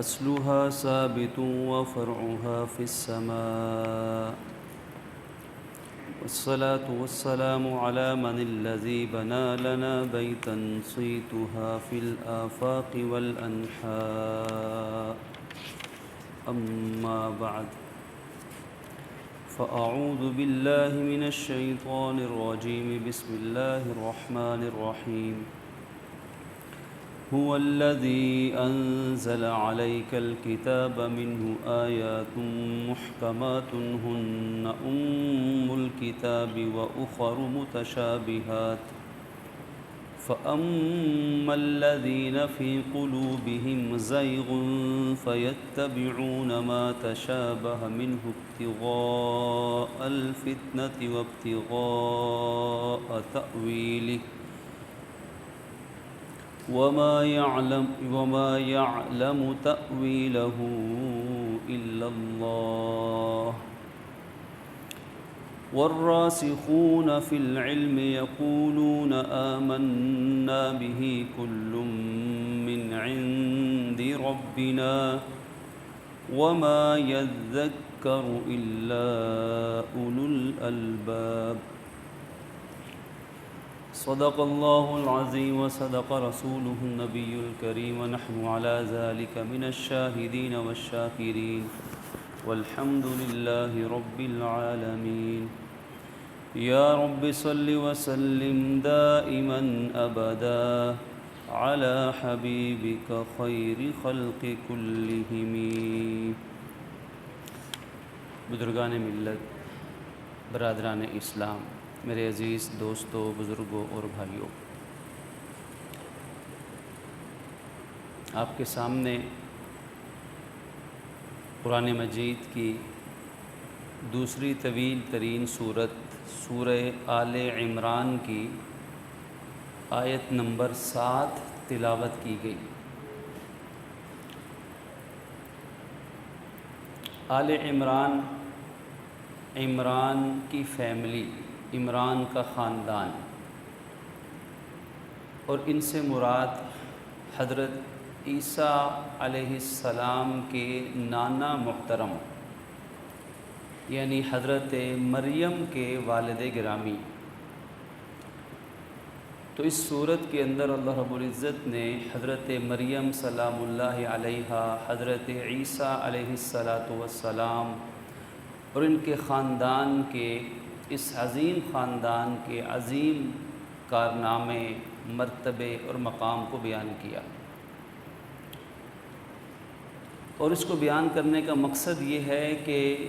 أصلها ثابت وفرعها في السماء. والصلاة والسلام على من الذي بنى لنا بيتا صيتها في الآفاق والأنحاء. أما بعد، فأعوذ بالله من الشيطان الرجيم. بسم الله الرحمن الرحيم. هو الذي أنزل عليك الكتاب منه آيات محكمات هن أم الكتاب وأخر متشابهات فأما الذين في قلوبهم زيغ فيتبعون ما تشابه منه ابتغاء الفتنة وابتغاء تأويله وما يعلم تأويله إلا الله. والراسخون في العلم يقولون آمنا به كل من عند ربنا وما يذكر إلا أولو الألباب. صدق الله العظيم وصدق رسوله النبي الكريم ونحن على ذلك من الشاهدين والشاكرين والحمد لله رب العالمين. يا رب صل وسلم دائما أبدا على حبيبك خير خلق كلهم. بزرگان ملت، برادران اسلام، میرے عزیز دوستوں، بزرگوں اور بھائیوں، آپ کے سامنے قرآن مجید کی دوسری طویل ترین سورت سورہ آل عمران کی آیت نمبر 7 تلاوت کی گئی۔ آل عمران، عمران کی فیملی، عمران کا خاندان، اور ان سے مراد حضرت عیسیٰ علیہ السلام کے نانا محترم یعنی حضرت مریم کے والد گرامی۔ تو اس صورت کے اندر اللہ رب العزت نے حضرت مریم سلام اللہ علیہا، حضرت عیسیٰ علیہ السلام اور ان کے خاندان کے، اس عظیم خاندان کے عظیم کارنامے، مرتبے اور مقام کو بیان کیا، اور اس کو بیان کرنے کا مقصد یہ ہے کہ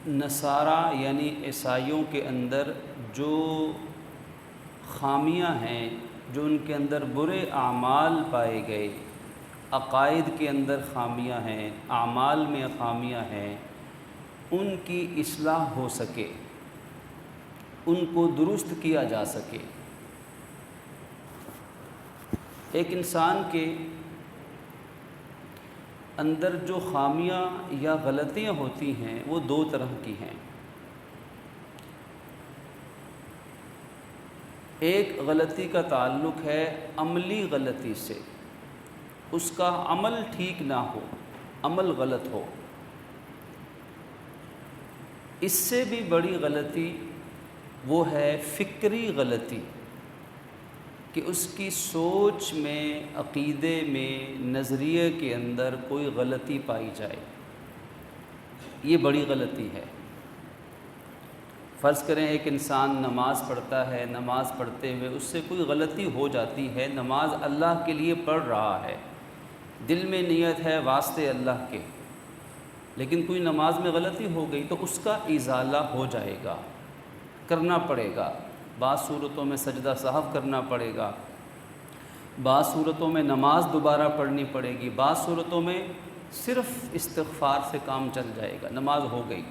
نصارہ یعنی عیسائیوں کے اندر جو خامیاں ہیں، جو ان کے اندر برے اعمال پائے گئے، عقائد کے اندر خامیاں ہیں، اعمال میں خامیاں ہیں، ان کی اصلاح ہو سکے، ان کو درست کیا جا سکے۔ ایک انسان کے اندر جو خامیاں یا غلطیاں ہوتی ہیں وہ دو طرح کی ہیں۔ ایک غلطی کا تعلق ہے عملی غلطی سے، اس کا عمل ٹھیک نہ ہو، عمل غلط ہو۔ اس سے بھی بڑی غلطی وہ ہے فکری غلطی، کہ اس کی سوچ میں، عقیدے میں، نظریے کے اندر کوئی غلطی پائی جائے، یہ بڑی غلطی ہے۔ فرض کریں ایک انسان نماز پڑھتا ہے، نماز پڑھتے ہوئے اس سے کوئی غلطی ہو جاتی ہے، نماز اللہ کے لیے پڑھ رہا ہے، دل میں نیت ہے واسطے اللہ کے، لیکن کوئی نماز میں غلطی ہو گئی تو اس کا ازالہ ہو جائے گا، کرنا پڑے گا۔ بعض صورتوں میں سجدہ سہو کرنا پڑے گا، بعض صورتوں میں نماز دوبارہ پڑھنی پڑے گی، بعض صورتوں میں صرف استغفار سے کام چل جائے گا، نماز ہو گئی۔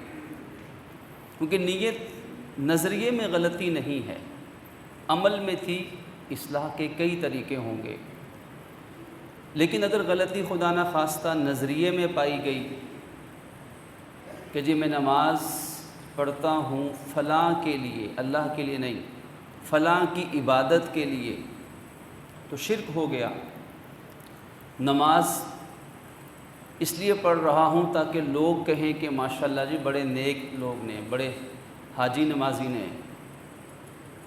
کیونکہ نیت نظریے میں غلطی نہیں ہے، عمل میں تھی، اصلاح کے کئی طریقے ہوں گے۔ لیکن اگر غلطی خدا نہ خواستہ نظریے میں پائی گئی کہ جی میں نماز پڑھتا ہوں فلاں کے لیے، اللہ کے لیے نہیں، فلاں کی عبادت کے لیے، تو شرک ہو گیا۔ نماز اس لیے پڑھ رہا ہوں تاکہ لوگ کہیں کہ ماشاءاللہ جی بڑے نیک لوگ نے، بڑے حاجی نمازی نے۔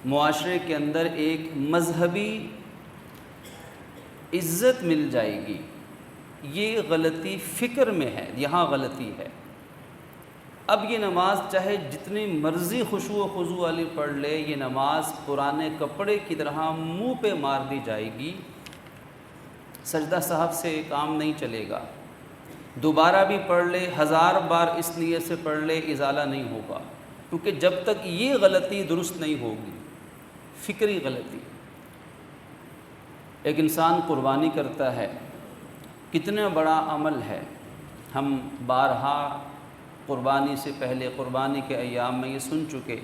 معاشرے کے اندر ایک مذہبی عزت مل جائے گی، یہ غلطی فکر میں ہے، یہاں غلطی ہے۔ اب یہ نماز چاہے جتنی مرضی خشوع و خضوع والی پڑھ لے، یہ نماز پرانے کپڑے کی طرح منہ پہ مار دی جائے گی، سجدہ صاحب سے کام نہیں چلے گا۔ دوبارہ بھی پڑھ لے، 1000 بار اس نیت سے پڑھ لے، ازالہ نہیں ہوگا، کیونکہ جب تک یہ غلطی درست نہیں ہوگی، فکری غلطی۔ ایک انسان قربانی کرتا ہے، کتنا بڑا عمل ہے، ہم بارہا قربانی سے پہلے، قربانی کے ایام میں یہ سن چکے۔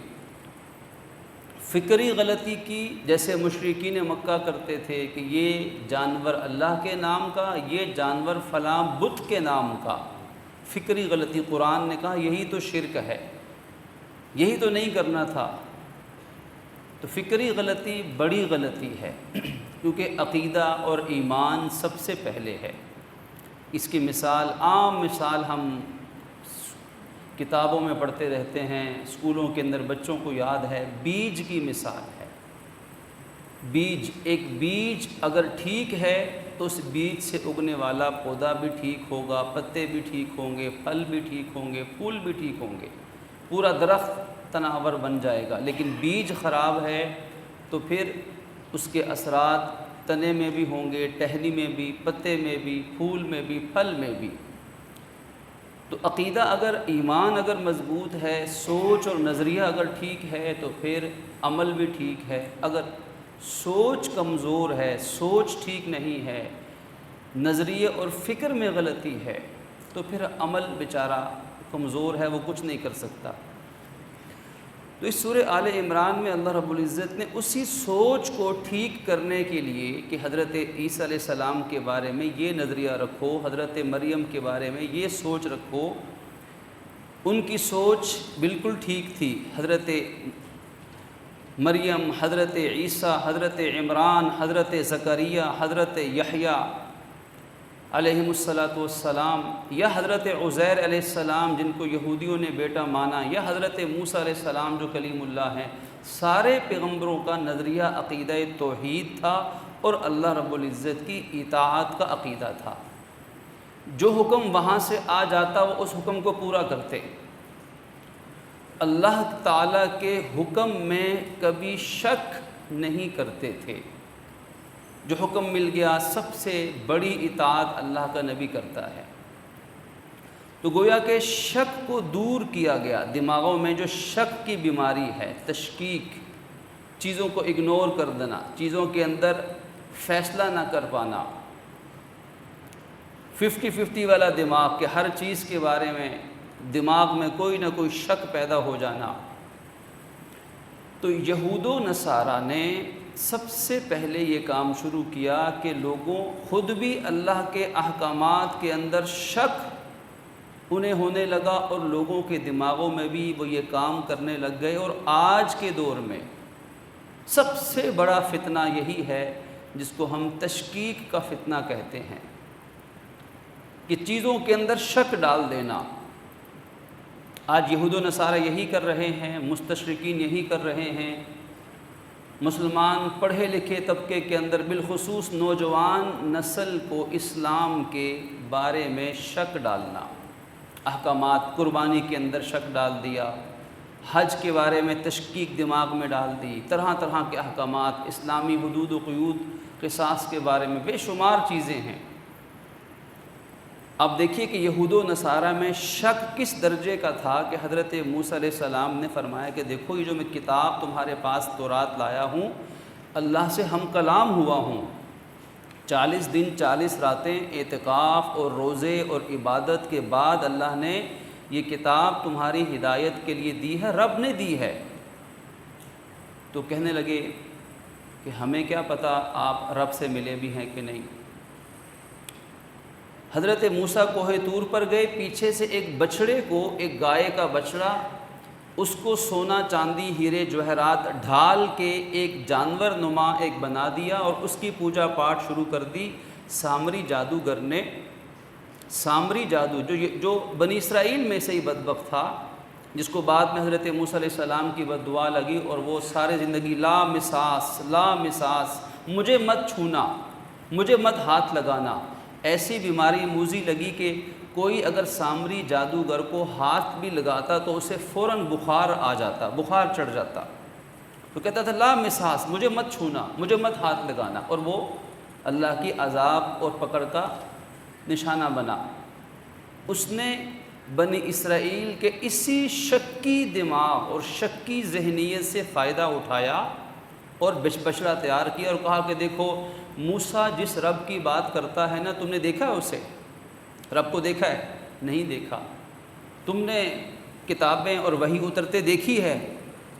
فکری غلطی کی، جیسے مشرکین مکہ کرتے تھے کہ یہ جانور اللہ کے نام کا، یہ جانور فلاں بت کے نام کا۔ فکری غلطی، قرآن نے کہا یہی تو شرک ہے، یہی تو نہیں کرنا تھا۔ تو فکری غلطی بڑی غلطی ہے، کیونکہ عقیدہ اور ایمان سب سے پہلے ہے۔ اس کی مثال، عام مثال ہم کتابوں میں پڑھتے رہتے ہیں، اسکولوں کے اندر بچوں کو یاد ہے، بیج کی مثال ہے۔ بیج، ایک بیج اگر ٹھیک ہے تو اس بیج سے اگنے والا پودا بھی ٹھیک ہوگا، پتے بھی ٹھیک ہوں گے، پھل بھی ٹھیک ہوں گے، پھول بھی ٹھیک ہوں گے، پورا درخت تناور بن جائے گا۔ لیکن بیج خراب ہے تو پھر اس کے اثرات تنے میں بھی ہوں گے، ٹہنی میں بھی، پتے میں بھی، پھول میں بھی، پھل میں بھی۔ تو عقیدہ اگر، ایمان اگر مضبوط ہے، سوچ اور نظریہ اگر ٹھیک ہے تو پھر عمل بھی ٹھیک ہے۔ اگر سوچ کمزور ہے، سوچ ٹھیک نہیں ہے، نظریے اور فکر میں غلطی ہے، تو پھر عمل بیچارہ کمزور ہے، وہ کچھ نہیں کر سکتا۔ تو اس سورہ آل عمران میں اللہ رب العزت نے اسی سوچ کو ٹھیک کرنے کے لیے کہ حضرت عیسیٰ علیہ السلام کے بارے میں یہ نظریہ رکھو، حضرت مریم کے بارے میں یہ سوچ رکھو، ان کی سوچ بالکل ٹھیک تھی۔ حضرت مریم، حضرت عیسیٰ، حضرت عمران، حضرت زکریا، حضرت یحییٰ علیہم والسلام، یا حضرت عزیر علیہ السلام جن کو یہودیوں نے بیٹا مانا، یا حضرت موسیٰ علیہ السلام جو کلیم اللہ ہیں، سارے پیغمبروں کا نظریہ عقیدہ توحید تھا اور اللہ رب العزت کی اطاعت کا عقیدہ تھا۔ جو حکم وہاں سے آ جاتا وہ اس حکم کو پورا کرتے، اللہ تعالیٰ کے حکم میں کبھی شک نہیں کرتے تھے۔ جو حکم مل گیا، سب سے بڑی اطاعت اللہ کا نبی کرتا ہے۔ تو گویا کہ شک کو دور کیا گیا، دماغوں میں جو شک کی بیماری ہے، تشکیک، چیزوں کو اگنور کر دینا، چیزوں کے اندر فیصلہ نہ کر پانا، 50-50 والا دماغ کہ ہر چیز کے بارے میں دماغ میں کوئی نہ کوئی شک پیدا ہو جانا۔ تو یہود و نصارہ نے سب سے پہلے یہ کام شروع کیا کہ لوگوں خود بھی اللہ کے احکامات کے اندر شک انہیں ہونے لگا اور لوگوں کے دماغوں میں بھی وہ یہ کام کرنے لگ گئے۔ اور آج کے دور میں سب سے بڑا فتنہ یہی ہے جس کو ہم تشکیک کا فتنہ کہتے ہیں، کہ چیزوں کے اندر شک ڈال دینا۔ آج یہود و نصارہ یہی کر رہے ہیں، مستشرقین یہی کر رہے ہیں۔ مسلمان پڑھے لکھے طبقے کے اندر بالخصوص نوجوان نسل کو اسلام کے بارے میں شک ڈالنا، احکامات، قربانی کے اندر شک ڈال دیا، حج کے بارے میں تشکیک دماغ میں ڈال دی، طرح طرح کے احکامات، اسلامی حدود و قیود، قصاص کے بارے میں بے شمار چیزیں ہیں۔ اب دیکھیے کہ یہود و نصارہ میں شک کس درجے کا تھا کہ حضرت موسیٰ علیہ السلام نے فرمایا کہ دیکھو یہ جو میں کتاب تمہارے پاس تورات لایا ہوں، اللہ سے ہم کلام ہوا ہوں، 40 دن 40 راتیں اعتکاف اور روزے اور عبادت کے بعد اللہ نے یہ کتاب تمہاری ہدایت کے لیے دی ہے، رب نے دی ہے۔ تو کہنے لگے کہ ہمیں کیا پتہ آپ رب سے ملے بھی ہیں کہ نہیں۔ حضرت موسیٰ کوہ طور پر گئے، پیچھے سے ایک بچڑے کو، ایک گائے کا بچڑا، اس کو سونا چاندی ہیرے جوہرات ڈھال کے ایک جانور نما ایک بنا دیا اور اس کی پوجا پاٹ شروع کر دی۔ سامری جادوگر نے سامری جادو جو بنی اسرائیل میں سے ہی بدبخت تھا، جس کو بعد میں حضرت موسیٰ علیہ السلام کی بد دعا لگی اور وہ سارے زندگی لا مساس لا مساس، مجھے مت چھونا، مجھے مت ہاتھ لگانا، ایسی بیماری موذی لگی کہ کوئی اگر سامری جادوگر کو ہاتھ بھی لگاتا تو اسے فوراً بخار آ جاتا، بخار چڑھ جاتا، تو کہتا تھا لا مساس، مجھے مت چھونا، مجھے مت ہاتھ لگانا، اور وہ اللہ کی عذاب اور پکڑ کا نشانہ بنا۔ اس نے بنی اسرائیل کے اسی شکی دماغ اور شکی ذہنیت سے فائدہ اٹھایا اور بچڑا تیار کیا اور کہا کہ دیکھو موسیٰ جس رب کی بات کرتا ہے نا، تم نے دیکھا ہے اسے؟ رب کو دیکھا ہے؟ نہیں دیکھا۔ تم نے کتابیں اور وحی اترتے دیکھی ہے؟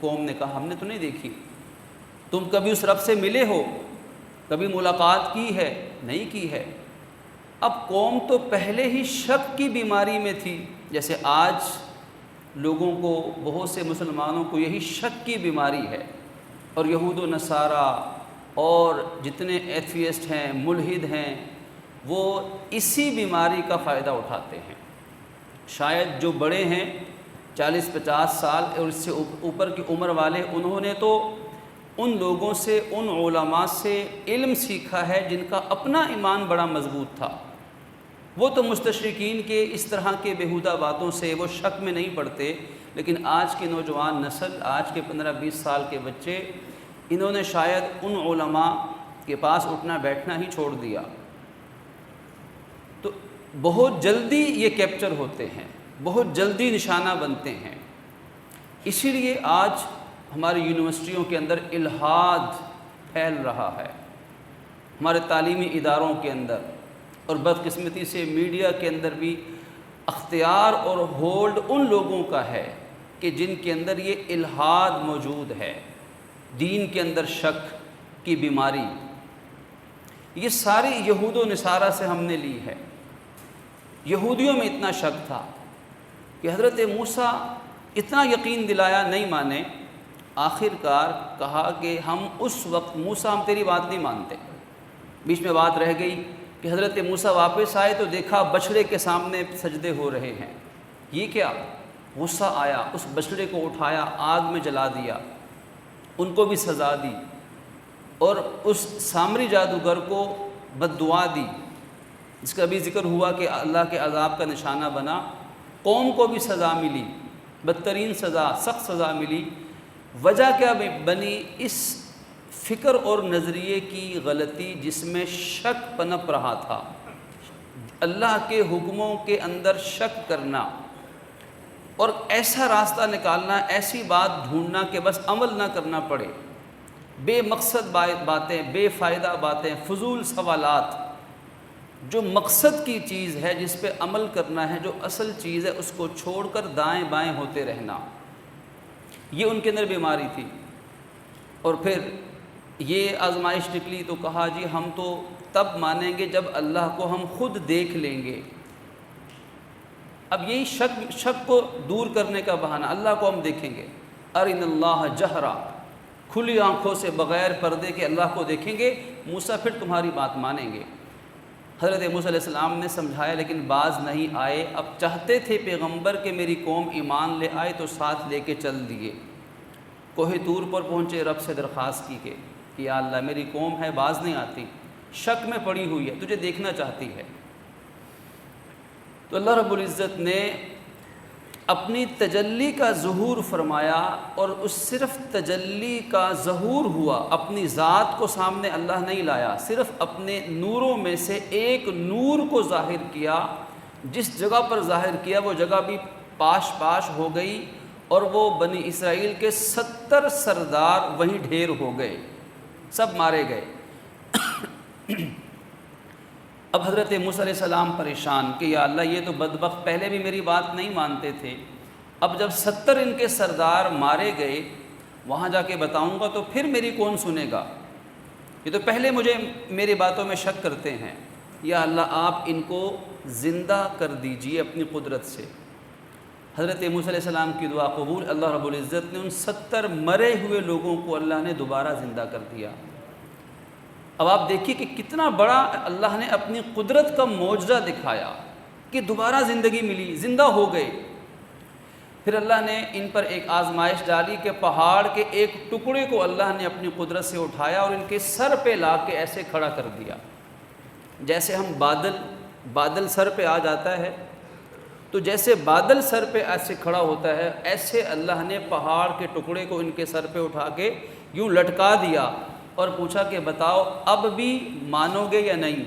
قوم نے کہا ہم نے تو نہیں دیکھی۔ تم کبھی اس رب سے ملے ہو؟ کبھی ملاقات کی ہے؟ نہیں کی ہے۔ اب قوم تو پہلے ہی شک کی بیماری میں تھی، جیسے آج لوگوں کو، بہت سے مسلمانوں کو یہی شک کی بیماری ہے، اور یہود و نصارہ اور جتنے ایتھیسٹ ہیں، ملحد ہیں، وہ اسی بیماری کا فائدہ اٹھاتے ہیں۔ شاید جو بڑے ہیں 40-50 سال اور اس سے اوپر کی عمر والے، انہوں نے تو ان لوگوں سے، ان علماء سے علم سیکھا ہے جن کا اپنا ایمان بڑا مضبوط تھا۔ وہ تو مستشرقین کے اس طرح کے بیہودہ باتوں سے وہ شک میں نہیں پڑتے، لیکن آج کی نوجوان نسل، آج کے 15-20 سال کے بچے، انہوں نے شاید ان علماء کے پاس اٹھنا بیٹھنا ہی چھوڑ دیا، تو بہت جلدی یہ کیپچر ہوتے ہیں، بہت جلدی نشانہ بنتے ہیں۔ اسی لیے آج ہماری یونیورسٹیوں کے اندر الحاد پھیل رہا ہے، ہمارے تعلیمی اداروں کے اندر، اور بدقسمتی سے میڈیا کے اندر بھی اختیار اور ہولڈ ان لوگوں کا ہے کہ جن کے اندر یہ الحاد موجود ہے، دین کے اندر شک کی بیماری۔ یہ ساری یہود و نصارہ سے ہم نے لی ہے۔ یہودیوں میں اتنا شک تھا کہ حضرت موسیٰ اتنا یقین دلایا، نہیں مانے، آخر کار کہا کہ ہم اس وقت موسیٰ ہم تیری بات نہیں مانتے۔ بیچ میں بات رہ گئی کہ حضرت موسیٰ واپس آئے تو دیکھا بچڑے کے سامنے سجدے ہو رہے ہیں، یہ کیا؟ غصہ آیا، اس بچڑے کو اٹھایا، آگ میں جلا دیا، ان کو بھی سزا دی، اور اس سامری جادوگر کو بد دعا دی، جس کا بھی ذکر ہوا کہ اللہ کے عذاب کا نشانہ بنا۔ قوم کو بھی سزا ملی، بدترین سزا، سخت سزا ملی۔ وجہ کیا بنی؟ اس فکر اور نظریے کی غلطی جس میں شک پنپ رہا تھا، اللہ کے حکموں کے اندر شک کرنا، اور ایسا راستہ نکالنا، ایسی بات ڈھونڈنا کہ بس عمل نہ کرنا پڑے، بے مقصد باتیں، بے فائدہ باتیں، فضول سوالات۔ جو مقصد کی چیز ہے، جس پہ عمل کرنا ہے، جو اصل چیز ہے، اس کو چھوڑ کر دائیں بائیں ہوتے رہنا، یہ ان کے اندر بیماری تھی۔ اور پھر یہ آزمائش نکلی تو کہا جی ہم تو تب مانیں گے جب اللہ کو ہم خود دیکھ لیں گے۔ اب یہی شک کو دور کرنے کا بہانہ، اللہ کو ہم دیکھیں گے، ارنا اللہ جہرا، کھلی آنکھوں سے بغیر پردے کے اللہ کو دیکھیں گے، موسیٰ پھر تمہاری بات مانیں گے۔ حضرت موسیٰ علیہ السلام نے سمجھایا لیکن باز نہیں آئے۔ اب چاہتے تھے پیغمبر کہ میری قوم ایمان لے آئے تو ساتھ لے کے چل دیے۔ کوہ طور پر پہنچے، رب سے درخواست کی کہ یا اللہ میری قوم ہے، باز نہیں آتی، شک میں پڑی ہوئی ہے، تجھے دیکھنا چاہتی ہے۔ تو اللہ رب العزت نے اپنی تجلی کا ظہور فرمایا، اور اس صرف تجلی کا ظہور ہوا، اپنی ذات کو سامنے اللہ نہیں لایا، صرف اپنے نوروں میں سے ایک نور کو ظاہر کیا۔ جس جگہ پر ظاہر کیا وہ جگہ بھی پاش پاش ہو گئی، اور وہ بنی اسرائیل کے 70 سردار وہیں ڈھیر ہو گئے، سب مارے گئے۔ اب حضرت موسیٰ علیہ السلام پریشان کہ یا اللہ یہ تو بدبخت پہلے بھی میری بات نہیں مانتے تھے، اب جب 70 ان کے سردار مارے گئے، وہاں جا کے بتاؤں گا تو پھر میری کون سنے گا؟ یہ تو پہلے مجھے میری باتوں میں شک کرتے ہیں، یا اللہ آپ ان کو زندہ کر دیجئے اپنی قدرت سے۔ حضرت موسیٰ علیہ السلام کی دعا قبول، اللہ رب العزت نے ان 70 مرے ہوئے لوگوں کو اللہ نے دوبارہ زندہ کر دیا۔ اب آپ دیکھیے کہ کتنا بڑا اللہ نے اپنی قدرت کا معجزہ دکھایا۔ کہ دوبارہ زندگی ملی، زندہ ہو گئے۔ پھر اللہ نے ان پر ایک آزمائش ڈالی کہ پہاڑ کے ایک ٹکڑے کو اللہ نے اپنی قدرت سے اٹھایا اور ان کے سر پہ لا کے ایسے کھڑا کر دیا، جیسے ہم بادل سر پہ آ جاتا ہے، تو جیسے بادل سر پہ ایسے کھڑا ہوتا ہے، ایسے اللہ نے پہاڑ کے ٹکڑے کو ان کے سر پہ اٹھا کے یوں لٹکا دیا اور پوچھا کہ بتاؤ اب بھی مانو گے یا نہیں؟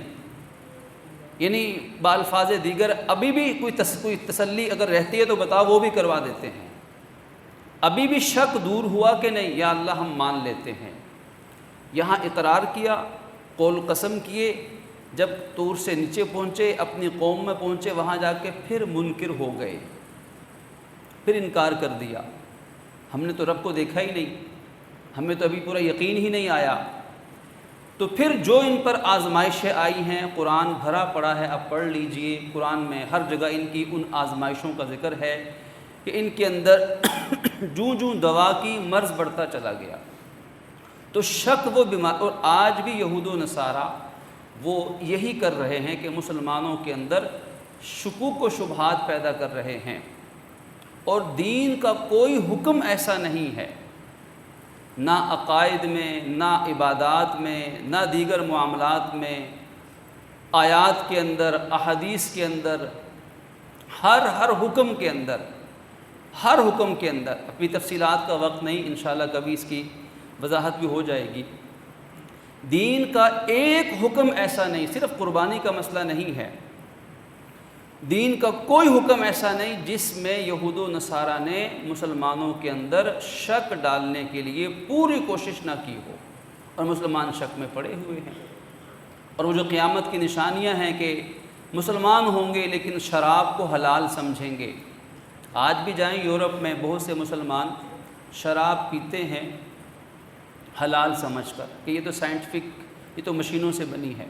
یعنی بالفاظ دیگر ابھی بھی کوئی تسلی اگر رہتی ہے تو بتاؤ، وہ بھی کروا دیتے ہیں۔ ابھی بھی شک دور ہوا کہ نہیں؟ یا اللہ ہم مان لیتے ہیں۔ یہاں اقرار کیا، قول قسم کیے، جب طور سے نیچے پہنچے، اپنی قوم میں پہنچے، وہاں جا کے پھر منکر ہو گئے، پھر انکار کر دیا۔ ہم نے تو رب کو دیکھا ہی نہیں، ہمیں تو ابھی پورا یقین ہی نہیں آیا۔ تو پھر جو ان پر آزمائشیں آئی ہیں، قرآن بھرا پڑا ہے، اب پڑھ لیجئے، قرآن میں ہر جگہ ان کی ان آزمائشوں کا ذکر ہے کہ ان کے اندر جوں جوں دوا کی مرض بڑھتا چلا گیا، تو شک وہ بیمار۔ اور آج بھی یہود و نصارہ وہ یہی کر رہے ہیں کہ مسلمانوں کے اندر شکوک و شبہات پیدا کر رہے ہیں، اور دین کا کوئی حکم ایسا نہیں ہے، نہ عقائد میں، نہ عبادات میں، نہ دیگر معاملات میں، آیات کے اندر، احادیث کے اندر، ہر حکم کے اندر، ہر حکم کے اندر، اپنی تفصیلات کا وقت نہیں، انشاءاللہ کبھی اس کی وضاحت بھی ہو جائے گی۔ دین کا ایک حکم ایسا نہیں، صرف قربانی کا مسئلہ نہیں ہے، دین کا کوئی حکم ایسا نہیں جس میں یہود و نصارہ نے مسلمانوں کے اندر شک ڈالنے کے لیے پوری کوشش نہ کی ہو، اور مسلمان شک میں پڑے ہوئے ہیں۔ اور وہ جو قیامت کی نشانیاں ہیں کہ مسلمان ہوں گے لیکن شراب کو حلال سمجھیں گے۔ آج بھی جائیں یورپ میں، بہت سے مسلمان شراب پیتے ہیں حلال سمجھ کر کہ یہ تو سائنٹیفک، یہ تو مشینوں سے بنی ہے۔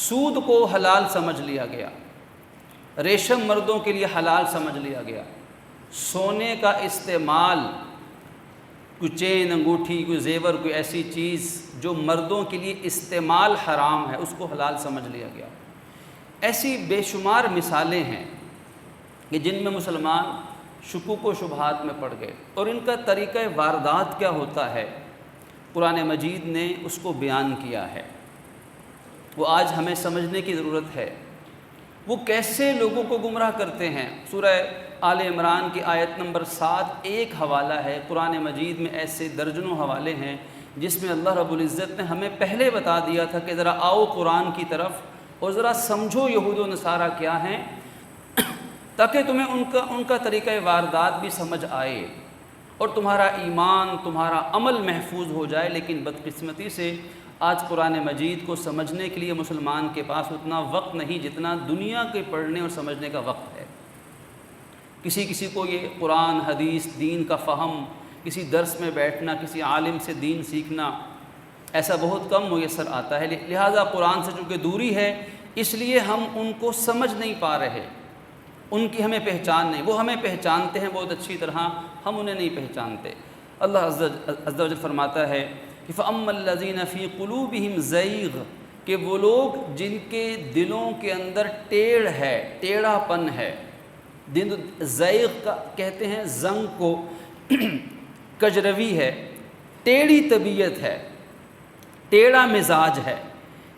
سود کو حلال سمجھ لیا گیا، ریشم مردوں کے لیے حلال سمجھ لیا گیا، سونے کا استعمال، کوئی چین، انگوٹھی، کوئی زیور، کوئی ایسی چیز جو مردوں کے لیے استعمال حرام ہے، اس کو حلال سمجھ لیا گیا۔ ایسی بے شمار مثالیں ہیں کہ جن میں مسلمان شکوک و شبہات میں پڑ گئے، اور ان کا طریقہ واردات کیا ہوتا ہے قرآن مجید نے اس کو بیان کیا ہے، وہ آج ہمیں سمجھنے کی ضرورت ہے۔ وہ کیسے لوگوں کو گمراہ کرتے ہیں۔ سورہ آل عمران کی آیت نمبر 7 ایک حوالہ ہے، قرآن مجید میں ایسے درجنوں حوالے ہیں جس میں اللہ رب العزت نے ہمیں پہلے بتا دیا تھا کہ ذرا آؤ قرآن کی طرف اور ذرا سمجھو یہود و نصارہ کیا ہیں، تاکہ تمہیں ان کا طریقہ واردات بھی سمجھ آئے اور تمہارا ایمان، تمہارا عمل محفوظ ہو جائے۔ لیکن بدقسمتی سے آج قرآن مجید کو سمجھنے کے لیے مسلمان کے پاس اتنا وقت نہیں جتنا دنیا کے پڑھنے اور سمجھنے کا وقت ہے۔ کسی کو یہ قرآن، حدیث، دین کا فہم، کسی درس میں بیٹھنا، کسی عالم سے دین سیکھنا، ایسا بہت کم میسر آتا ہے۔ لہٰذا قرآن سے چونکہ دوری ہے، اس لیے ہم ان کو سمجھ نہیں پا رہے، ان کی ہمیں پہچان نہیں۔ وہ ہمیں پہچانتے ہیں بہت اچھی طرح، ہم انہیں نہیں پہچانتے۔ اللہ عز و جل فرماتا ہے کہ فَأَمَّا الَّذِينَ فِي قُلُوبِهِمْ زَيْغٌ، کہ وہ لوگ جن کے دلوں کے اندر ٹیڑھ ہے، ٹیڑھا پن ہے۔ زیغ کا کہتے ہیں زنگ کو، کجروی ہے، ٹیڑھی طبیعت ہے، ٹیڑھا مزاج ہے۔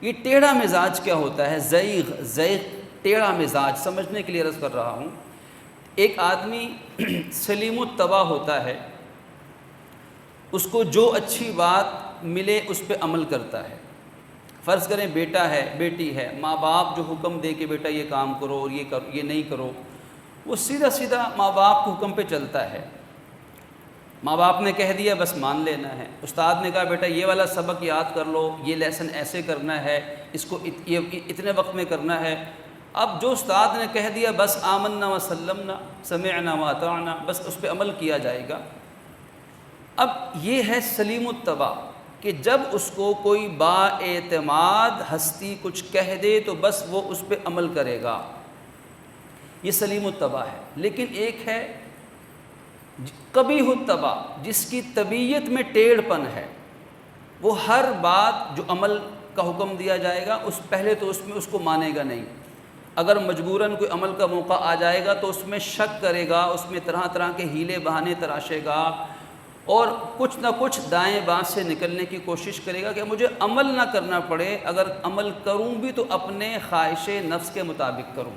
یہ ٹیڑھا مزاج کیا ہوتا ہے؟ زیغ ٹیڑھا مزاج، سمجھنے کے لیے عرض کر رہا ہوں۔ ایک آدمی سلیم الطبع ہوتا ہے، اس کو جو اچھی بات ملے اس پہ عمل کرتا ہے۔ فرض کریں بیٹا ہے، بیٹی ہے، ماں باپ جو حکم دے کہ بیٹا یہ کام کرو اور یہ نہیں کرو، وہ سیدھا ماں باپ کے حکم پہ چلتا ہے۔ ماں باپ نے کہہ دیا بس مان لینا ہے۔ استاد نے کہا بیٹا یہ والا سبق یاد کر لو، یہ لیسن ایسے کرنا ہے، اس کو اتنے وقت میں کرنا ہے۔ اب جو استاد نے کہہ دیا بس آمنا و سلمنا، سمعنا و اطعنا، بس اس پہ عمل کیا جائے گا۔ اب یہ ہے سلیم الطبع کہ جب اس کو کوئی با اعتماد ہستی کچھ کہہ دے تو بس وہ اس پہ عمل کرے گا، یہ سلیم الطبع ہے۔ لیکن ایک ہے قبیح الطبع، جس کی طبیعت میں ٹیڑھ پن ہے، وہ ہر بات جو عمل کا حکم دیا جائے گا پہلے تو اس میں اس کو مانے گا نہیں، اگر مجبوراً کوئی عمل کا موقع آ جائے گا تو اس میں شک کرے گا، اس میں طرح طرح کے ہیلے بہانے تراشے گا اور کچھ نہ کچھ دائیں بائیں سے نکلنے کی کوشش کرے گا کہ مجھے عمل نہ کرنا پڑے، اگر عمل کروں بھی تو اپنے خواہش نفس کے مطابق کروں،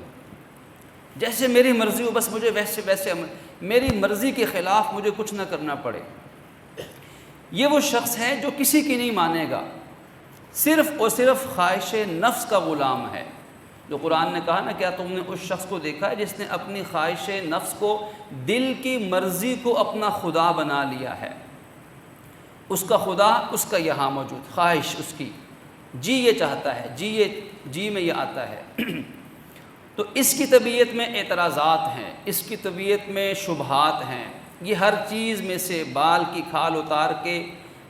جیسے میری مرضی ہو بس مجھے ویسے ویسے عمل، میری مرضی کے خلاف مجھے کچھ نہ کرنا پڑے۔ یہ وہ شخص ہے جو کسی کی نہیں مانے گا، صرف اور صرف خواہش نفس کا غلام ہے۔ جو قرآن نے کہا نا، کیا تم نے اس شخص کو دیکھا ہے جس نے اپنی خواہش نفس کو، دل کی مرضی کو اپنا خدا بنا لیا ہے؟ اس کا خدا اس کا یہاں موجود، خواہش اس کی، جی یہ چاہتا ہے، جی میں یہ آتا ہے۔ تو اس کی طبیعت میں اعتراضات ہیں، اس کی طبیعت میں شبہات ہیں، یہ ہر چیز میں سے بال کی کھال اتار کے،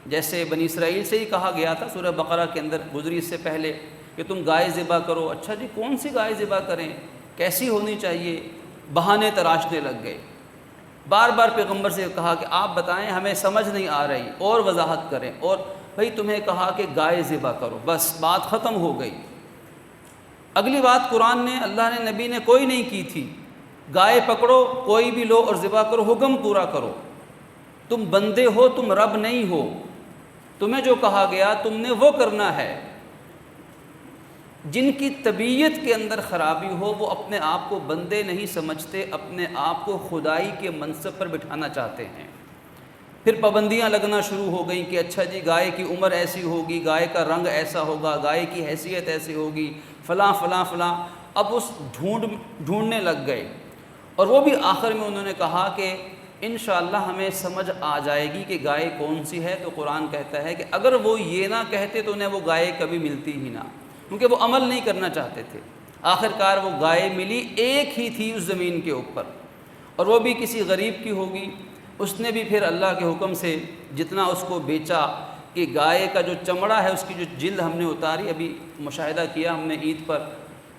جیسے بنی اسرائیل سے ہی کہا گیا تھا سورہ بقرہ کے اندر گزری اس سے پہلے کہ تم گائے ذبح کرو، اچھا جی کون سی گائے ذبح کریں، کیسی ہونی چاہیے، بہانے تراشنے لگ گئے۔ بار بار پیغمبر سے کہا کہ آپ بتائیں، ہمیں سمجھ نہیں آ رہی، اور وضاحت کریں، اور بھئی تمہیں کہا کہ گائے ذبح کرو، بس بات ختم ہو گئی۔ اگلی بات قرآن نے، اللہ نے، نبی نے کوئی نہیں کی تھی، گائے پکڑو، کوئی بھی لو اور ذبح کرو، حکم پورا کرو۔ تم بندے ہو، تم رب نہیں ہو، تمہیں جو کہا گیا تم نے وہ کرنا ہے۔ جن کی طبیعت کے اندر خرابی ہو وہ اپنے آپ کو بندے نہیں سمجھتے، اپنے آپ کو خدائی کے منصب پر بٹھانا چاہتے ہیں۔ پھر پابندیاں لگنا شروع ہو گئیں کہ اچھا جی گائے کی عمر ایسی ہوگی، گائے کا رنگ ایسا ہوگا، گائے کی حیثیت ایسی ہوگی، فلاں فلاں فلاں۔ اب اس ڈھونڈنے لگ گئے، اور وہ بھی آخر میں انہوں نے کہا کہ انشاءاللہ ہمیں سمجھ آ جائے گی کہ گائے کون سی ہے۔ تو قرآن کہتا ہے کہ اگر وہ یہ نہ کہتے تو انہیں وہ گائے کبھی ملتی ہی نہ، کیونکہ وہ عمل نہیں کرنا چاہتے تھے۔ آخر کار وہ گائے ملی، ایک ہی تھی اس زمین کے اوپر، اور وہ بھی کسی غریب کی ہوگی۔ اس نے بھی پھر اللہ کے حکم سے جتنا اس کو بیچا، کہ گائے کا جو چمڑا ہے، اس کی جو جلد ہم نے اتاری، ابھی مشاہدہ کیا ہم نے عید پر،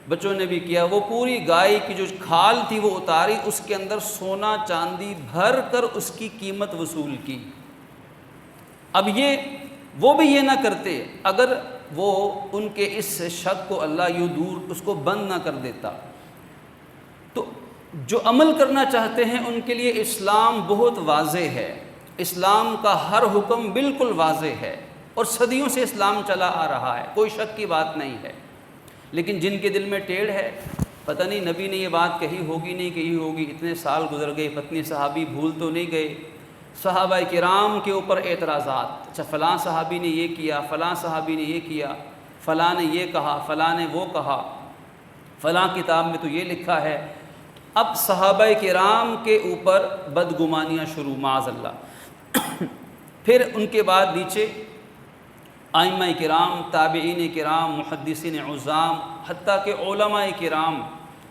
بچوں نے بھی کیا، وہ پوری گائے کی جو کھال تھی وہ اتاری، اس کے اندر سونا چاندی بھر کر اس کی قیمت وصول کی۔ اب وہ بھی یہ نہ کرتے اگر وہ ان کے اس شک کو اللہ یوں دور اس کو بند نہ کر دیتا۔ تو جو عمل کرنا چاہتے ہیں ان کے لیے اسلام بہت واضح ہے، اسلام کا ہر حکم بالکل واضح ہے، اور صدیوں سے اسلام چلا آ رہا ہے، کوئی شک کی بات نہیں ہے۔ لیکن جن کے دل میں ٹیڑھ ہے، پتہ نہیں نبی نے یہ بات کہی ہوگی نہیں کہی ہوگی، اتنے سال گزر گئے، پتنی صحابی بھول تو نہیں گئے، صحابہ کرام کے اوپر اعتراضات، اچھا فلاں صحابی نے یہ کیا، فلاں صحابی نے یہ کیا، فلاں نے یہ کہا، فلاں نے وہ کہا، فلاں کتاب میں تو یہ لکھا ہے۔ اب صحابہ کرام کے اوپر بدگمانیاں شروع، معاذ اللہ۔ پھر ان کے بعد نیچے ائمہ کرام، تابعین کرام، محدثین عظام، حتیٰ کہ علماء کرام،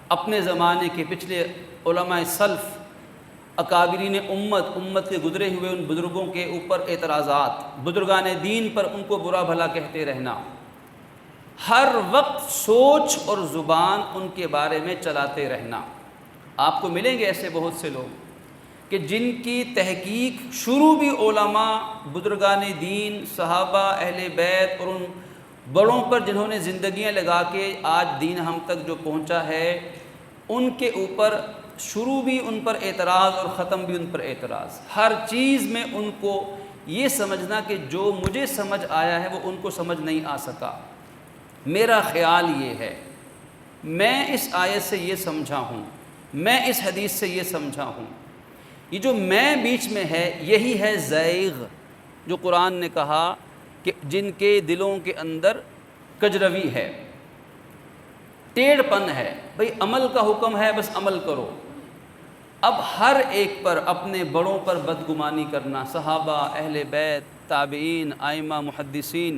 اپنے زمانے کے پچھلے علماء سلف، اکابرین امت کے گزرے ہوئے ان بزرگوں کے اوپر اعتراضات، بزرگان دین پر ان کو برا بھلا کہتے رہنا، ہر وقت سوچ اور زبان ان کے بارے میں چلاتے رہنا۔ آپ کو ملیں گے ایسے بہت سے لوگ کہ جن کی تحقیق شروع بھی علماء، بزرگان دین، صحابہ، اہل بیت اور ان بڑوں پر جنہوں نے زندگیاں لگا کے آج دین ہم تک جو پہنچا ہے، ان کے اوپر شروع بھی ان پر اعتراض اور ختم بھی ان پر اعتراض۔ ہر چیز میں ان کو یہ سمجھنا کہ جو مجھے سمجھ آیا ہے وہ ان کو سمجھ نہیں آ سکا۔ میرا خیال یہ ہے، میں اس آیت سے یہ سمجھا ہوں، میں اس حدیث سے یہ سمجھا ہوں۔ یہ جو میں بیچ میں ہے یہی ہے زیغ، جو قرآن نے کہا کہ جن کے دلوں کے اندر کجروی ہے، ٹیڑھ پن ہے، بھئی عمل کا حکم ہے بس عمل کرو۔ اب ہر ایک پر، اپنے بڑوں پر بدگمانی کرنا، صحابہ، اہل بیت، تابعین، ائمہ، محدثین۔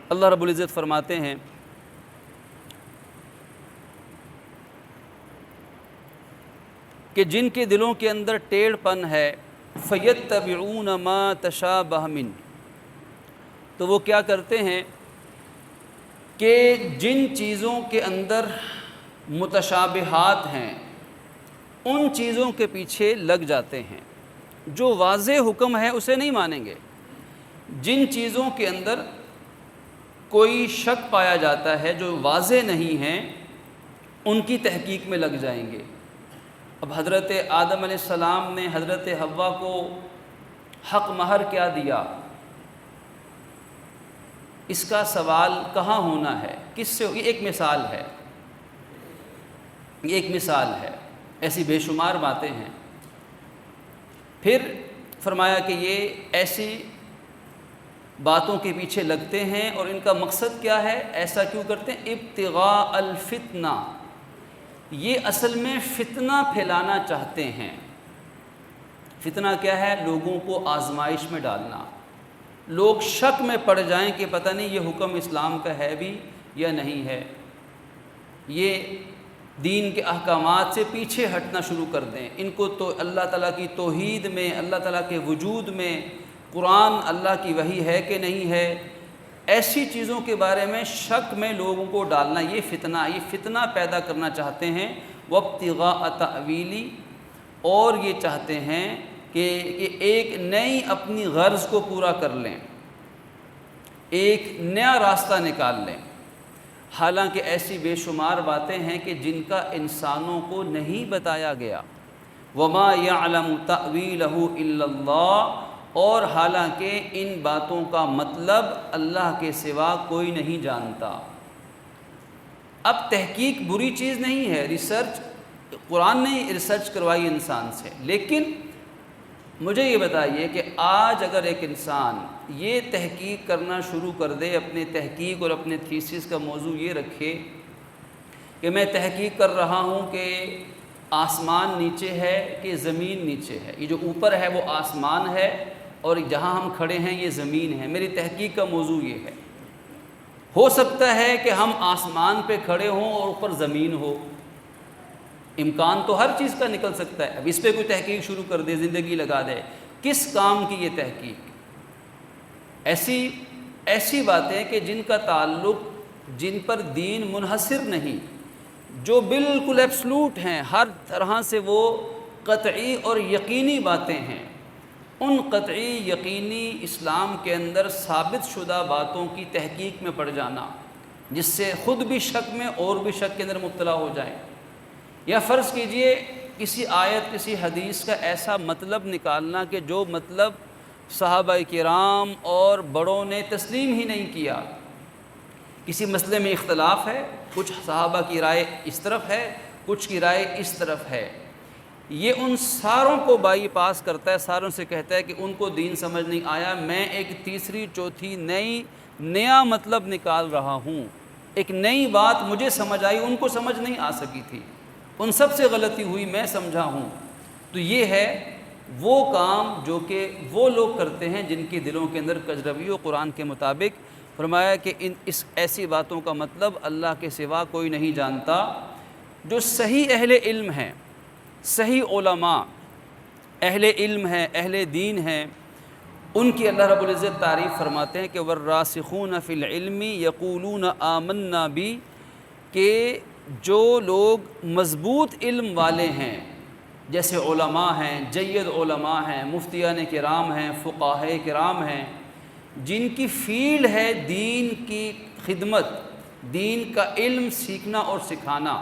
اللہ رب العزت فرماتے ہیں کہ جن کے دلوں کے اندر ٹیڑھ پن ہے، فَيَتَّبِعُونَ مَا تَشَابَهَ مِنْهُ، تو وہ کیا کرتے ہیں کہ جن چیزوں کے اندر متشابہات ہیں ان چیزوں کے پیچھے لگ جاتے ہیں۔ جو واضح حکم ہے اسے نہیں مانیں گے، جن چیزوں کے اندر کوئی شک پایا جاتا ہے، جو واضح نہیں ہیں، ان کی تحقیق میں لگ جائیں گے۔ اب حضرت آدم علیہ السلام نے حضرت حوا کو حق مہر کیا دیا، اس کا سوال کہاں ہونا ہے، کس سے؟ یہ ایک مثال ہے، یہ ایک مثال ہے، ایسی بے شمار باتیں ہیں۔ پھر فرمایا کہ یہ ایسی باتوں کے پیچھے لگتے ہیں اور ان کا مقصد کیا ہے، ایسا کیوں کرتے ہیں؟ ابتغاء الفتنہ، یہ اصل میں فتنہ پھیلانا چاہتے ہیں۔ فتنہ کیا ہے؟ لوگوں کو آزمائش میں ڈالنا، لوگ شک میں پڑ جائیں کہ پتہ نہیں یہ حکم اسلام کا ہے بھی یا نہیں ہے، یہ دین کے احکامات سے پیچھے ہٹنا شروع کر دیں، ان کو تو اللہ تعالیٰ کی توحید میں، اللہ تعالیٰ کے وجود میں، قرآن اللہ کی وحی ہے کہ نہیں ہے، ایسی چیزوں کے بارے میں شک میں لوگوں کو ڈالنا، یہ فتنہ پیدا کرنا چاہتے ہیں۔ وابتغاء تأویلی، اور یہ چاہتے ہیں کہ ایک نئی اپنی غرض کو پورا کر لیں، ایک نیا راستہ نکال لیں۔ حالانکہ ایسی بے شمار باتیں ہیں کہ جن کا انسانوں کو نہیں بتایا گیا۔ وما یعلم تأویلہ الا اللہ، اور حالانکہ ان باتوں کا مطلب اللہ کے سوا کوئی نہیں جانتا۔ اب تحقیق بری چیز نہیں ہے، ریسرچ، قرآن نے ریسرچ کروائی انسان سے، لیکن مجھے یہ بتائیے کہ آج اگر ایک انسان یہ تحقیق کرنا شروع کر دے، اپنے تحقیق اور اپنے تھیسس کا موضوع یہ رکھے کہ میں تحقیق کر رہا ہوں کہ آسمان نیچے ہے کہ زمین نیچے ہے، یہ جو اوپر ہے وہ آسمان ہے اور جہاں ہم کھڑے ہیں یہ زمین ہے، میری تحقیق کا موضوع یہ ہے۔ ہو سکتا ہے کہ ہم آسمان پہ کھڑے ہوں اور اوپر زمین ہو، امکان تو ہر چیز کا نکل سکتا ہے۔ اب اس پہ کوئی تحقیق شروع کر دے، زندگی لگا دے، کس کام کی یہ تحقیق؟ ایسی باتیں کہ جن کا تعلق، جن پر دین منحصر نہیں، جو بالکل ایبسلوٹ ہیں، ہر طرح سے وہ قطعی اور یقینی باتیں ہیں، ان قطعی یقینی اسلام کے اندر ثابت شدہ باتوں کی تحقیق میں پڑ جانا، جس سے خود بھی شک میں اور بھی شک کے اندر مبتلا ہو جائیں۔ یا فرض کیجئے کسی آیت، کسی حدیث کا ایسا مطلب نکالنا کہ جو مطلب صحابہ کرام اور بڑوں نے تسلیم ہی نہیں کیا، کسی مسئلے میں اختلاف ہے، کچھ صحابہ کی رائے اس طرف ہے، کچھ کی رائے اس طرف ہے، یہ ان ساروں کو بائی پاس کرتا ہے، ساروں سے کہتا ہے کہ ان کو دین سمجھ نہیں آیا، میں ایک تیسری چوتھی نیا مطلب نکال رہا ہوں، ایک نئی بات مجھے سمجھ آئی، ان کو سمجھ نہیں آ سکی تھی، ان سب سے غلطی ہوئی، میں سمجھا ہوں۔ تو یہ ہے وہ کام جو کہ وہ لوگ کرتے ہیں جن کے دلوں کے اندر کجروی و قرآن کے مطابق فرمایا کہ ایسی باتوں کا مطلب اللہ کے سوا کوئی نہیں جانتا۔ جو صحیح اہل علم ہیں، صحیح علماء، اہل علم ہیں، اہل دین ہیں، ان کی اللہ رب العزت تعریف فرماتے ہیں کہ والراسخون فی العلم یقولون آمنا بی، کہ جو لوگ مضبوط علم والے ہیں، جیسے علماء ہیں، جید علماء ہیں، مفتیان کرام ہیں، فقہاء کرام ہیں، جن کی فیلڈ ہے دین کی خدمت، دین کا علم سیکھنا اور سکھانا۔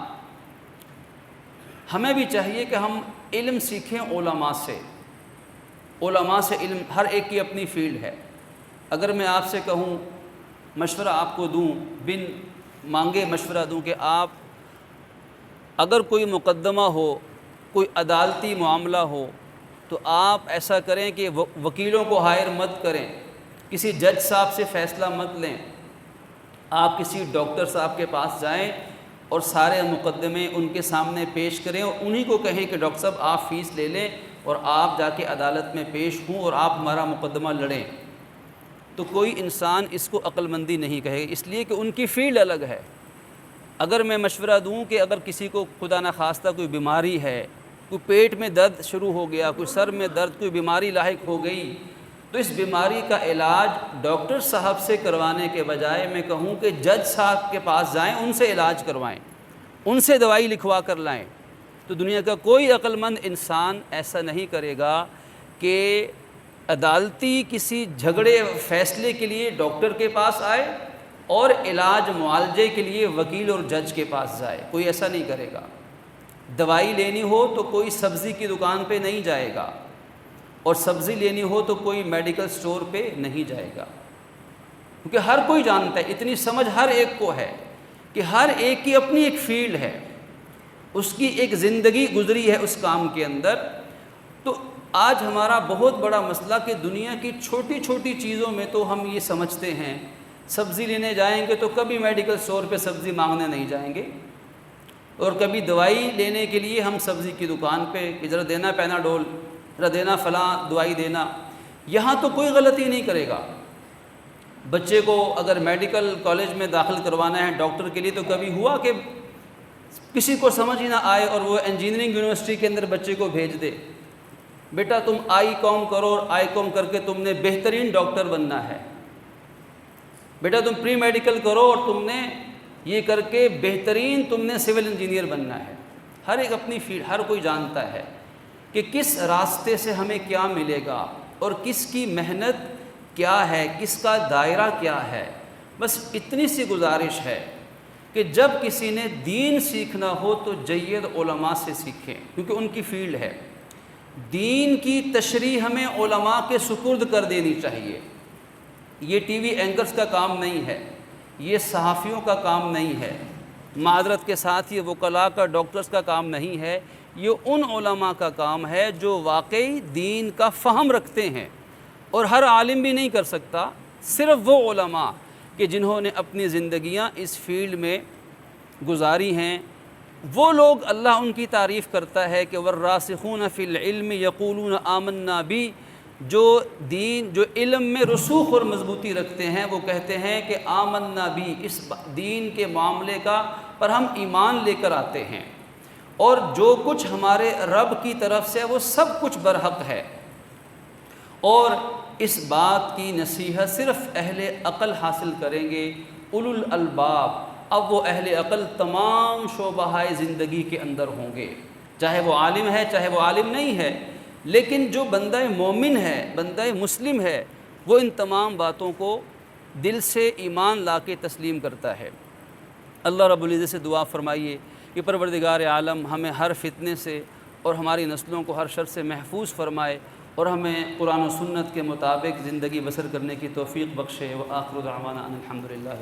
ہمیں بھی چاہیے کہ ہم علم سیکھیں علماء سے، علماء سے علم، ہر ایک کی اپنی فیلڈ ہے۔ اگر میں آپ سے کہوں، مشورہ آپ کو دوں، بن مانگے مشورہ دوں کہ آپ اگر کوئی مقدمہ ہو، کوئی عدالتی معاملہ ہو، تو آپ ایسا کریں کہ وکیلوں کو ہائر مت کریں، کسی جج صاحب سے فیصلہ مت لیں، آپ کسی ڈاکٹر صاحب کے پاس جائیں اور سارے مقدمے ان کے سامنے پیش کریں اور انہی کو کہیں کہ ڈاکٹر صاحب آپ فیس لے لیں اور آپ جا کے عدالت میں پیش ہوں اور آپ ہمارا مقدمہ لڑیں۔ تو کوئی انسان اس کو عقل مندی نہیں کہے، اس لیے کہ ان کی فیلڈ الگ ہے۔ اگر میں مشورہ دوں کہ اگر کسی کو خدا نخواستہ کوئی بیماری ہے، کوئی پیٹ میں درد شروع ہو گیا، کوئی سر میں درد، کوئی بیماری لاحق ہو گئی، تو اس بیماری کا علاج ڈاکٹر صاحب سے کروانے کے بجائے میں کہوں کہ جج صاحب کے پاس جائیں، ان سے علاج کروائیں، ان سے دوائی لکھوا کر لائیں۔ تو دنیا کا کوئی عقل مند انسان ایسا نہیں کرے گا کہ عدالتی کسی جھگڑے فیصلے کے لیے ڈاکٹر کے پاس آئے اور علاج معالجے کے لیے وکیل اور جج کے پاس جائے، کوئی ایسا نہیں کرے گا۔ دوائی لینی ہو تو کوئی سبزی کی دکان پہ نہیں جائے گا، اور سبزی لینی ہو تو کوئی میڈیکل سٹور پہ نہیں جائے گا، کیونکہ ہر کوئی جانتا ہے، اتنی سمجھ ہر ایک کو ہے کہ ہر ایک کی اپنی ایک فیلڈ ہے، اس کی ایک زندگی گزری ہے اس کام کے اندر۔ تو آج ہمارا بہت بڑا مسئلہ کہ دنیا کی چھوٹی چھوٹی چیزوں میں تو ہم یہ سمجھتے ہیں، سبزی لینے جائیں گے تو کبھی میڈیکل سٹور پہ سبزی مانگنے نہیں جائیں گے، اور کبھی دوائی لینے کے لیے ہم سبزی کی دکان پہ کہ ذرا دینا پیناڈول، ذرا دینا فلاں دوائی دینا، یہاں تو کوئی غلطی نہیں کرے گا۔ بچے کو اگر میڈیکل کالج میں داخل کروانا ہے ڈاکٹر کے لیے، تو کبھی ہوا کہ کسی کو سمجھ ہی نہ آئے اور وہ انجینئرنگ یونیورسٹی کے اندر بچے کو بھیج دے، بیٹا تم آئی کام کرو اور آئی کام کر کے تم نے بہترین ڈاکٹر بننا ہے، بیٹا تم پری میڈیکل کرو اور تم نے یہ کر کے بہترین تم نے سول انجینئر بننا ہے۔ ہر ایک اپنی فیلڈ، ہر کوئی جانتا ہے کہ کس راستے سے ہمیں کیا ملے گا اور کس کی محنت کیا ہے، کس کا دائرہ کیا ہے۔ بس اتنی سی گزارش ہے کہ جب کسی نے دین سیکھنا ہو تو جید علماء سے سیکھیں، کیونکہ ان کی فیلڈ ہے۔ دین کی تشریح ہمیں علماء کے سپرد کر دینی چاہیے۔ یہ ٹی وی اینکرز کا کام نہیں ہے، یہ صحافیوں کا کام نہیں ہے، معذرت کے ساتھ یہ وکلاء کا، ڈاکٹرز کا کام نہیں ہے، یہ ان علماء کا کام ہے جو واقعی دین کا فہم رکھتے ہیں۔ اور ہر عالم بھی نہیں کر سکتا، صرف وہ علماء کہ جنہوں نے اپنی زندگیاں اس فیلڈ میں گزاری ہیں، وہ لوگ اللہ ان کی تعریف کرتا ہے کہ والراسخون فی العلم یقولون آمنا بی، جو علم میں رسوخ اور مضبوطی رکھتے ہیں، وہ کہتے ہیں کہ آمنا بی، اس دین کے معاملے کا پر ہم ایمان لے کر آتے ہیں، اور جو کچھ ہمارے رب کی طرف سے وہ سب کچھ برحق ہے۔ اور اس بات کی نصیحت صرف اہل عقل حاصل کریں گے، اولو الالباب۔ اب وہ اہل عقل تمام شعبہ زندگی کے اندر ہوں گے، چاہے وہ عالم ہے چاہے وہ عالم نہیں ہے، لیکن جو بندہ مومن ہے، بندہ مسلم ہے، وہ ان تمام باتوں کو دل سے ایمان لا کے تسلیم کرتا ہے۔ اللہ رب العزت سے دعا فرمائیے کہ پروردگار عالم ہمیں ہر فتنے سے اور ہماری نسلوں کو ہر شر سے محفوظ فرمائے، اور ہمیں قرآن و سنت کے مطابق زندگی بسر کرنے کی توفیق بخشے۔ وآخر دعوانا ان الحمد للہ۔